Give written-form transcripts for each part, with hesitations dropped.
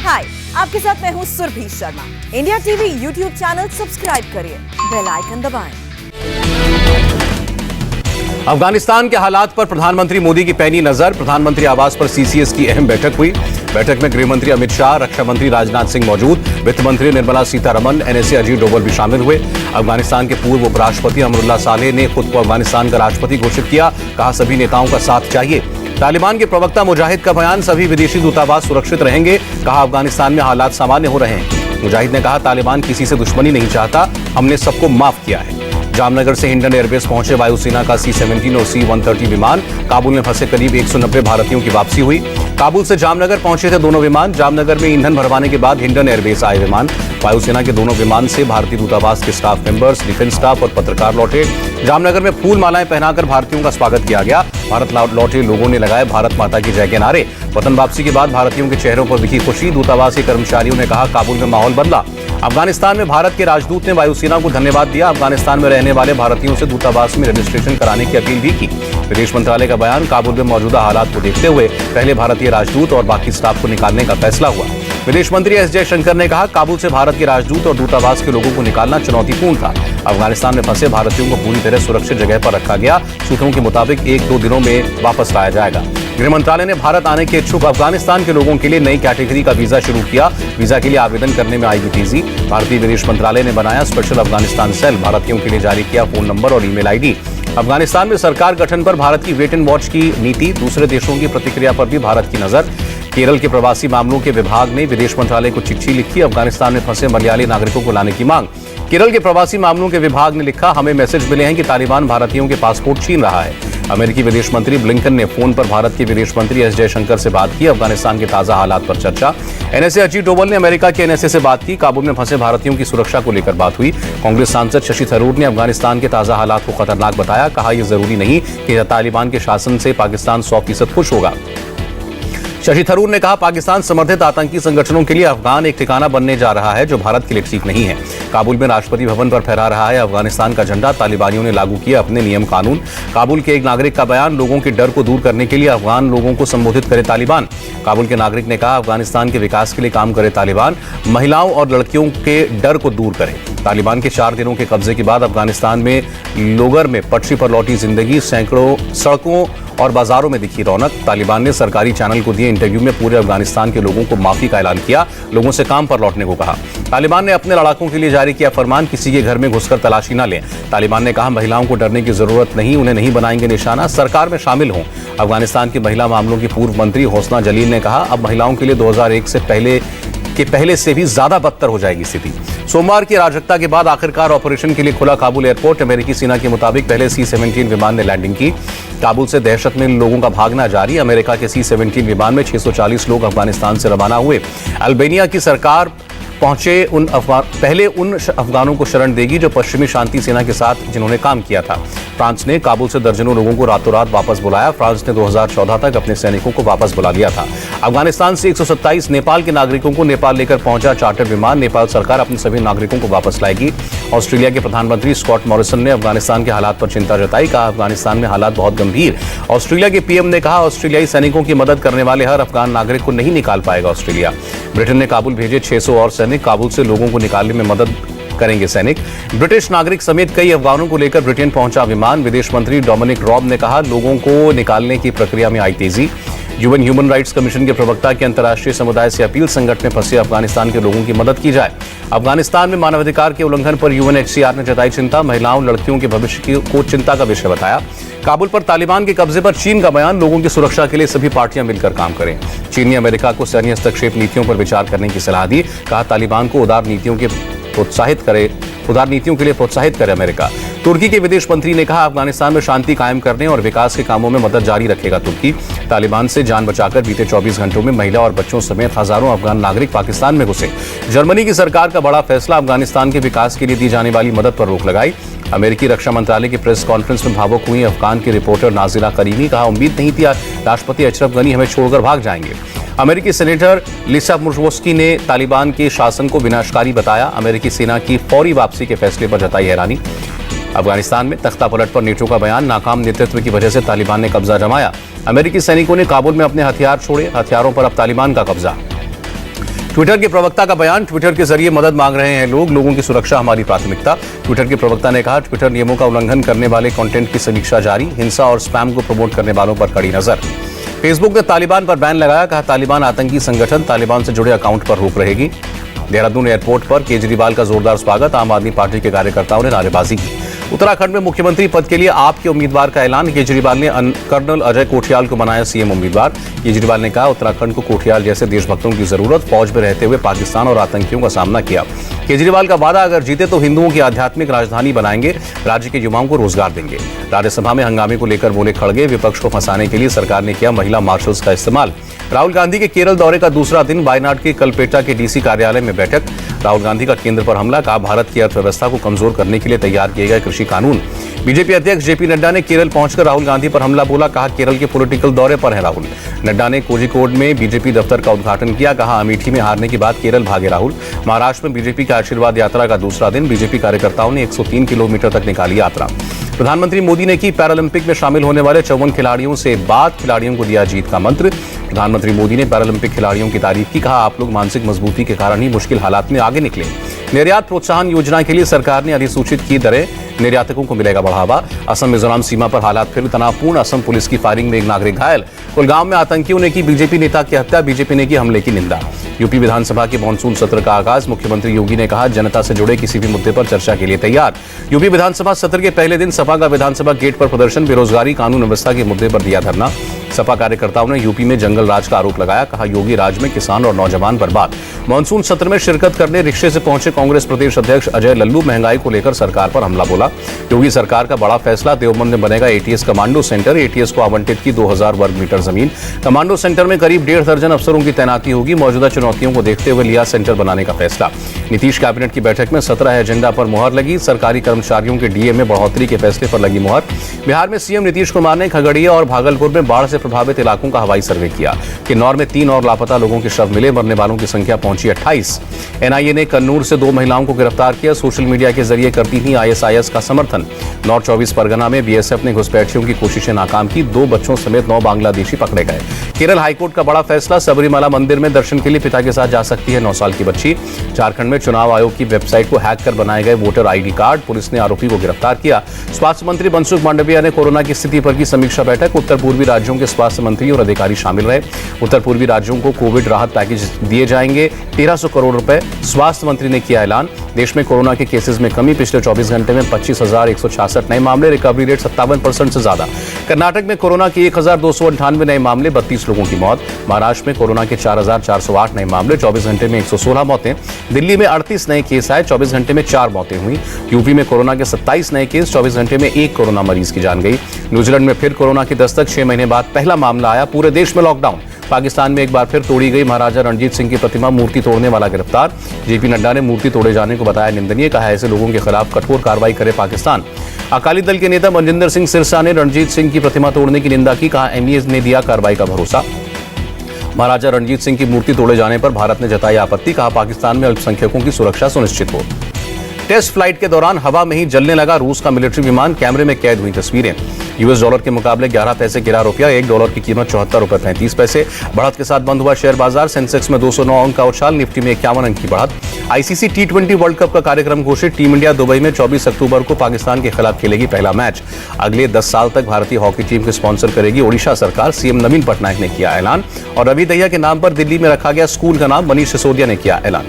हाय, आपके साथ मैं हूँ Surabhi Sharma. India TV YouTube channel subscribe करिए, बेल आइकन दबाएं। अफगानिस्तान के हालात पर प्रधानमंत्री मोदी की पैनी नजर। प्रधानमंत्री आवास पर सीसीएस की अहम बैठक हुई। बैठक में गृह मंत्री अमित शाह, रक्षा मंत्री राजनाथ सिंह मौजूद, वित्त मंत्री निर्मला सीतारमण, एनएसए अजीत डोभाल भी शामिल हुए। अफगानिस्तान के पूर्व उपराष्ट्रपति अमरुल्लाह सालेह ने खुद को अफगानिस्तान का राष्ट्रपति घोषित किया। कहा, सभी नेताओं का साथ चाहिए। तालिबान के प्रवक्ता मुजाहिद का बयान, सभी विदेशी दूतावास सुरक्षित रहेंगे। कहा, अफगानिस्तान में हालात सामान्य हो रहे हैं। मुजाहिद ने कहा, तालिबान किसी से दुश्मनी नहीं चाहता, हमने सबको माफ किया है। जामनगर से हिंडन एयरबेस पहुंचे वायुसेना का C-17 और C-130 विमान। काबुल में फंसे करीब 190 भारतीयों की वापसी हुई। काबुल से जामनगर पहुंचे थे दोनों विमान। जामनगर में ईंधन भरवाने के बाद हिंडन एयरबेस आए विमान। वायुसेना के दोनों विमान से भारतीय दूतावास के स्टाफ मेंबर्स, डिफेंस स्टाफ और पत्रकार लौटे। जामनगर में फूल मालाएं पहनाकर भारतीयों का स्वागत किया गया। भारत लौटे लोगों ने लगाए भारत माता की जय के नारे। वतन वापसी के बाद भारतीयों के चेहरों पर दिखी खुशी। दूतावास के कर्मचारियों ने कहा, काबुल में माहौल बदला। अफगानिस्तान में भारत के राजदूत ने वायुसेना को धन्यवाद दिया। अफगानिस्तान में रहने वाले भारतीयों से दूतावास में रजिस्ट्रेशन कराने की अपील भी की। विदेश मंत्रालय का बयान, काबुल में मौजूदा हालात को देखते हुए पहले भारतीय राजदूत और बाकी स्टाफ को निकालने का फैसला हुआ। विदेश मंत्री एस जयशंकर ने कहा, काबुल से भारत के राजदूत और दूतावास के लोगों को निकालना चुनौतीपूर्ण था। अफगानिस्तान में फंसे भारतीयों को पूरी तरह सुरक्षित जगह पर रखा गया। सूत्रों के मुताबिक 1-2 दिनों में वापस लाया जाएगा। गृह मंत्रालय ने भारत आने के इच्छुक अफगानिस्तान के लोगों के लिए नई कैटेगरी का वीजा शुरू किया। वीजा के लिए आवेदन करने में आएगी तेजी। भारतीय विदेश मंत्रालय ने बनाया स्पेशल अफगानिस्तान सेल। भारतीयों के लिए जारी किया फोन नंबर और ईमेल आईडी। अफगानिस्तान में सरकार गठन पर भारत की वेट एंड वॉच की नीति। दूसरे देशों की प्रतिक्रिया पर भी भारत की नजर। केरल के प्रवासी मामलों के विभाग ने विदेश मंत्रालय को चिट्ठी लिखी। अफगानिस्तान में फंसे मलयाली नागरिकों को लाने की मांग। केरल के प्रवासी मामलों के विभाग ने लिखा, हमें मैसेज मिले हैं कि तालिबान भारतीयों के पासपोर्ट छीन रहा है। अमेरिकी विदेश मंत्री ब्लिंकन ने फोन पर भारत के विदेश मंत्री एस जयशंकर से बात की। अफगानिस्तान के ताजा हालात पर चर्चा। एनएसए अजीत डोभाल ने अमेरिका के एनएसए से बात की। काबुल में फंसे भारतीयों की सुरक्षा को लेकर बात हुई। कांग्रेस सांसद शशि थरूर ने अफगानिस्तान के ताजा हालात को खतरनाक बताया। कहा, यह जरूरी नहीं कि तालिबान के शासन से पाकिस्तान 100% खुश होगा। शशि थरूर ने कहा, पाकिस्तान समर्थित आतंकी संगठनों के लिए अफगान एक ठिकाना बनने जा रहा है, जो भारत के लिए ठीक नहीं है। काबुल में राष्ट्रपति भवन पर फहरा रहा है अफगानिस्तान का झंडा। तालिबानियों ने लागू किए अपने नियम कानून। काबुल के एक नागरिक का बयान, लोगों के डर को दूर करने के लिए अफगान लोगों को संबोधित करे तालिबान। काबुल के नागरिक ने कहा, अफगानिस्तान के विकास के लिए काम करे तालिबान, महिलाओं और लड़कियों के डर को दूर करे। तालिबान के 4 दिनों के कब्जे के बाद अफगानिस्तान में लोगर में पटरी पर लौटी जिंदगी। सैकड़ों सड़कों और बाजारों में दिखी रौनक। तालिबान ने सरकारी चैनल को दिए इंटरव्यू में पूरे अफगानिस्तान के लोगों को माफी का ऐलान किया। लोगों से काम पर लौटने को कहा। तालिबान ने अपने लड़ाकों के लिए जारी किया फरमान, किसी के घर में घुसकर तलाशी न लें। तालिबान ने कहा, महिलाओं को डरने की जरूरत नहीं, उन्हें नहीं बनाएंगे निशाना, सरकार में शामिल हों। अफगानिस्तान की महिला मामलों की पूर्व मंत्री होसना जलील ने कहा, अब महिलाओं के लिए 2001 से पहले से भी ज्यादा बदतर हो जाएगी स्थिति। सोमवार की अराजकता के बाद आखिरकार ऑपरेशन के लिए खुला काबुल एयरपोर्ट। अमेरिकी सेना के मुताबिक पहले C-17 विमान ने लैंडिंग की। काबुल से दहशत में लोगों का भागना जारी। अमेरिका के C-17 विमान में 640 लोग अफगानिस्तान से रवाना हुए। अल्बानिया की सरकार पहले उन अफगानों को शरण देगी जो पश्चिमी शांति सेना के साथ जिन्होंने काम किया था। फ्रांस ने काबुल से दर्जनों लोगों को रातों रात वापस बुलाया। फ्रांस ने 2014 तक अपने सैनिकों को वापस बुला लिया था। अफगानिस्तान से 127 नेपाल के नागरिकों को नेपाल लेकर पहुंचा चार्टर विमान। नेपाल सरकार अपने सभी नागरिकों को वापस लाएगी। ऑस्ट्रेलिया के प्रधानमंत्री स्कॉट मॉरिसन ने अफगानिस्तान के हालात पर चिंता जताई। कहा, अफगानिस्तान में हालात बहुत गंभीर। ऑस्ट्रेलिया के पीएम ने कहा, ऑस्ट्रेलियाई सैनिकों की मदद करने वाले हर अफगान नागरिक को नहीं निकाल पाएगा ऑस्ट्रेलिया। ब्रिटेन ने काबुल भेजे 600 और सैनिक। काबुल से लोगों को निकालने में मदद करेंगे सैनिक। ब्रिटिश नागरिक समेत कई अफगानों को लेकर ब्रिटेन पहुंचा विमान। विदेश मंत्री डोमिनिक रॉब ने कहा, लोगों को निकालने की प्रक्रिया में आई तेजी। यूएन ह्यूमन राइट्स कमीशन के प्रवक्ता की अंतर्राष्ट्रीय समुदाय से अपील, संकट में फंसे अफगानिस्तान के लोगों की मदद की जाए। अफगानिस्तान में मानवाधिकार के उल्लंघन पर UNHCR ने जताई चिंता। महिलाओं लड़कियों के भविष्य को चिंता का विषय बताया। काबुल पर तालिबान के कब्जे पर चीन का बयान, लोगों की सुरक्षा के लिए सभी पार्टियां मिलकर काम करें। चीन ने अमेरिका को सैन्य हस्तक्षेप नीतियों पर विचार करने की सलाह दी। कहा, तालिबान को उदार नीतियों के लिए प्रोत्साहित करे अमेरिका। तुर्की के विदेश मंत्री ने कहा, अफगानिस्तान में शांति कायम करने और विकास के कामों में मदद जारी रखेगा तुर्की। तालिबान से जान बचाकर बीते 24 घंटों में महिला और बच्चों समेत हजारों अफगान नागरिक पाकिस्तान में घुसे। जर्मनी की सरकार का बड़ा फैसला, अफगानिस्तान के विकास के लिए दी जाने वाली मदद पर रोक लगाई। अमेरिकी रक्षा मंत्रालय की प्रेस कॉन्फ्रेंस में भावुक हुई अफगान की रिपोर्टर नाजिला करीमी। कहा, उम्मीद नहीं थी राष्ट्रपति अशरफ गनी हमें छोड़कर भाग जाएंगे। अमेरिकी सेनेटर लिसा मुर्वोस्की ने तालिबान के शासन को विनाशकारी बताया। अमेरिकी सेना की फौरी वापसी के फैसले पर जताई हैरानी। अफगानिस्तान में तख्तापलट पर नेटो का बयान, नाकाम नेतृत्व की वजह से तालिबान ने कब्जा जमाया। अमेरिकी सैनिकों ने काबुल में अपने हथियार छोड़े, हथियारों पर अब तालिबान का कब्जा। ट्विटर के प्रवक्ता का बयान, ट्विटर के जरिए मदद मांग रहे हैं लोगों की सुरक्षा हमारी प्राथमिकता। ट्विटर के प्रवक्ता ने कहा, ट्विटर नियमों का उल्लंघन करने वाले कंटेंट की समीक्षा जारी, हिंसा और स्पैम को प्रमोट करने वालों पर कड़ी नजर। फेसबुक ने तालिबान पर बैन लगाया, कहा तालिबान आतंकी संगठन, तालिबान से जुड़े अकाउंट पर रोक रहेगी। देहरादून एयरपोर्ट पर केजरीवाल का जोरदार स्वागत, आम आदमी पार्टी के कार्यकर्ताओं ने नारेबाजी की। उत्तराखंड में मुख्यमंत्री पद के लिए आप के उम्मीदवार का ऐलान, केजरीवाल ने कर्नल अजय कोठियाल को बनाया सीएम उम्मीदवार। केजरीवाल ने कहा, उत्तराखंड को कोठियाल जैसे देशभक्तों की जरूरत, फौज में रहते हुए पाकिस्तान और आतंकियों का सामना किया। केजरीवाल का वादा, अगर जीते तो हिंदुओं की आध्यात्मिक राजधानी बनाएंगे, राज्य के युवाओं को रोजगार देंगे। राज्यसभा में हंगामे को लेकर बोले खड़गे, विपक्ष को फंसाने के लिए सरकार ने किया महिला मार्शल्स का इस्तेमाल। राहुल गांधी के केरल दौरे का दूसरा दिन, वायनाड के कलपेटा के डीसी कार्यालय में बैठक। राहुल गांधी का केंद्र पर हमला, कहा भारत की अर्थव्यवस्था को कमजोर करने के लिए तैयार किए गए कृषि कानून। बीजेपी अध्यक्ष जेपी नड्डा ने केरल पहुंचकर राहुल गांधी पर हमला बोला, कहा केरल के पॉलिटिकल दौरे पर हैं राहुल। नड्डा ने कोझिकोड में बीजेपी दफ्तर का उद्घाटन किया, कहा अमेठी में हारने के बाद केरल भागे राहुल। महाराष्ट्र में बीजेपी का आशीर्वाद यात्रा का दूसरा दिन, बीजेपी कार्यकर्ताओं ने 103 किलोमीटर तक निकाली यात्रा। प्रधानमंत्री मोदी ने की पैरालंपिक में शामिल होने वाले 54 खिलाड़ियों से बात, खिलाड़ियों को दिया जीत का मंत्र। प्रधानमंत्री मोदी ने पैरालंपिक खिलाड़ियों की तारीफ की, कहा आप लोग मानसिक मजबूती के कारण ही मुश्किल हालात में आगे निकले। निर्यात प्रोत्साहन योजना के लिए सरकार ने अधिसूचित की दरें, निर्यातकों को मिलेगा बढ़ावा। असम मिजोरम सीमा पर हालात फिर तनावपूर्ण, असम पुलिस की फायरिंग में एक नागरिक घायल। कुलगांव में आतंकियों ने की बीजेपी नेता की हत्या, बीजेपी ने की हमले की निंदा। यूपी विधानसभा के मानसून सत्र का आगाज, मुख्यमंत्री योगी ने कहा जनता से जुड़े किसी भी मुद्दे पर चर्चा के लिए तैयार। यूपी विधानसभा सत्र के पहले दिन सपा का विधानसभा गेट पर प्रदर्शन, बेरोजगारी कानून व्यवस्था के मुद्दे पर दिया धरना। सपा कार्यकर्ताओं ने यूपी में जंगल राज का आरोप लगाया, कहा योगी राज में किसान और नौजवान बर्बाद। मानसून सत्र में शिरकत करने रिक्शे से पहुंचे कांग्रेस प्रदेश अध्यक्ष अजय लल्लू, महंगाई को लेकर सरकार पर हमला बोला। योगी सरकार का बड़ा फैसला, देवबंद में बनेगा एटीएस कमांडो सेंटर, एटीएस को आवंटित की 2000 वर्ग मीटर जमीन। कमांडो सेंटर में करीब 1.5 दर्जन अफसरों की तैनाती होगी। मौजूदा चुनौतियों को देखते हुए लिया सेंटर बनाने का फैसला। नीतीश कैबिनेट की बैठक में 17 एजेंडा पर मुहर लगी, सरकारी कर्मचारियों के डीए में बढ़ोतरी के फैसले पर लगी मुहर। बिहार में सीएम नीतीश कुमार ने खगड़िया और भागलपुर में बाढ़ से प्रभावित इलाकों का हवाई सर्वे किया। किन्नौर में 3 और लापता लोगों के शव मिले, मरने वालों की संख्या पहुंची 28। एनआईए ने कन्नूर से 2 महिलाओं को गिरफ्तार किया, सोशल मीडिया के जरिए करती थी आईएसआईएस का समर्थन। नॉर्थ 24 परगना में बीएसएफ ने घुसपैठियों की कोशिशें नाकाम की, 2 बच्चों समेत 9 बांग्लादेशी पकड़े गए। केरल हाईकोर्ट का बड़ा फैसला, सबरीमाला मंदिर में दर्शन के लिए पिता के साथ जा सकती है 9 साल की बच्ची। झारखंड में चुनाव आयोग की वेबसाइट को हैक कर बनाए गए वोटर आईडी कार्ड, पुलिस ने आरोपी को गिरफ्तार किया। स्वास्थ्य मंत्री मनसुख मांडविया ने कोरोना की स्थिति पर की समीक्षा बैठक, उत्तर पूर्वी राज्यों के स्वास्थ्य मंत्री और अधिकारी शामिल रहे। उत्तर पूर्वी राज्यों को कोविड राहत पैकेज दिए जाएंगे, 1300 करोड़ रुपए, स्वास्थ्य मंत्री ने किया ऐलान। देश में कोरोना के केसेस में कमी, पिछले 24 घंटे में 25,166 नए मामले, रिकवरी रेट 57% से ज्यादा। कर्नाटक में कोरोना के 1,298 नए मामले, 32 लोगों की मौत। महाराष्ट्र में कोरोना के 4,408 नए मामले, 24 घंटे में 116 मौतें। दिल्ली में 38 नए केस आए, 24 घंटे में 4 मौतें हुई। यूपी में कोरोना के 27 नए केस, 24 घंटे में 1 कोरोना मरीज की जान गई। न्यूजीलैंड में फिर कोरोना की दस्तक, 6 महीने बाद पहला मामला आया, पूरे देश में लॉकडाउन। पाकिस्तान में एक बार फिर तोड़ी गई महाराजा रणजीत सिंह की प्रतिमा, मूर्ति तोड़ने वाला गिरफ्तार। जेपी नड्डा ने मूर्ति तोड़े जाने को बताया निंदनीय, कहा ऐसे लोगों के खिलाफ कठोर कार्रवाई करे पाकिस्तान। अकाली दल के नेता मनजिंदर सिंह सिरसा ने रणजीत सिंह की प्रतिमा तोड़ने की निंदा की, कहा एमईए ने दिया कार्रवाई का भरोसा। महाराजा रणजीत सिंह की मूर्ति तोड़े जाने पर भारत ने जताई आपत्ति, कहा पाकिस्तान में अल्पसंख्यकों की सुरक्षा सुनिश्चित हो। टेस्ट फ्लाइट के दौरान हवा में ही जलने लगा रूस का मिलिट्री विमान, कैमरे में कैद हुई तस्वीरें। यूएस डॉलर के मुकाबले 11 पैसे गिरा रुपया, $1 की कीमत 74 रुपए 35 पैसे। बढ़त के साथ बंद हुआ शेयर बाजार, सेंसेक्स में 209 अंक का उछाल, निफ्टी में 51 अंक की बढ़त। आईसीसी T20 वर्ल्ड कप का कार्यक्रम घोषित, टीम इंडिया दुबई में 24 अक्टूबर को पाकिस्तान के खिलाफ खेलेगी पहला मैच। अगले 10 साल तक भारतीय हॉकी टीम को स्पॉन्सर करेगी ओडिशा सरकार, सीएम नवीन पटनायक ने किया ऐलान। और रवि दहिया के नाम पर दिल्ली में रखा गया स्कूल का नाम, मनीष सिसोदिया ने किया ऐलान।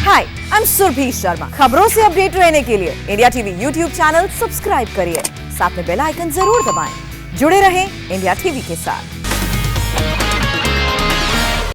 हाय, आई एम सुरभि शर्मा। खबरों से अपडेट रहने के लिए India TV YouTube channel subscribe करिए, साथ में बेल आइकन जरूर दबाएं। जुड़े रहें इंडिया टीवी के साथ।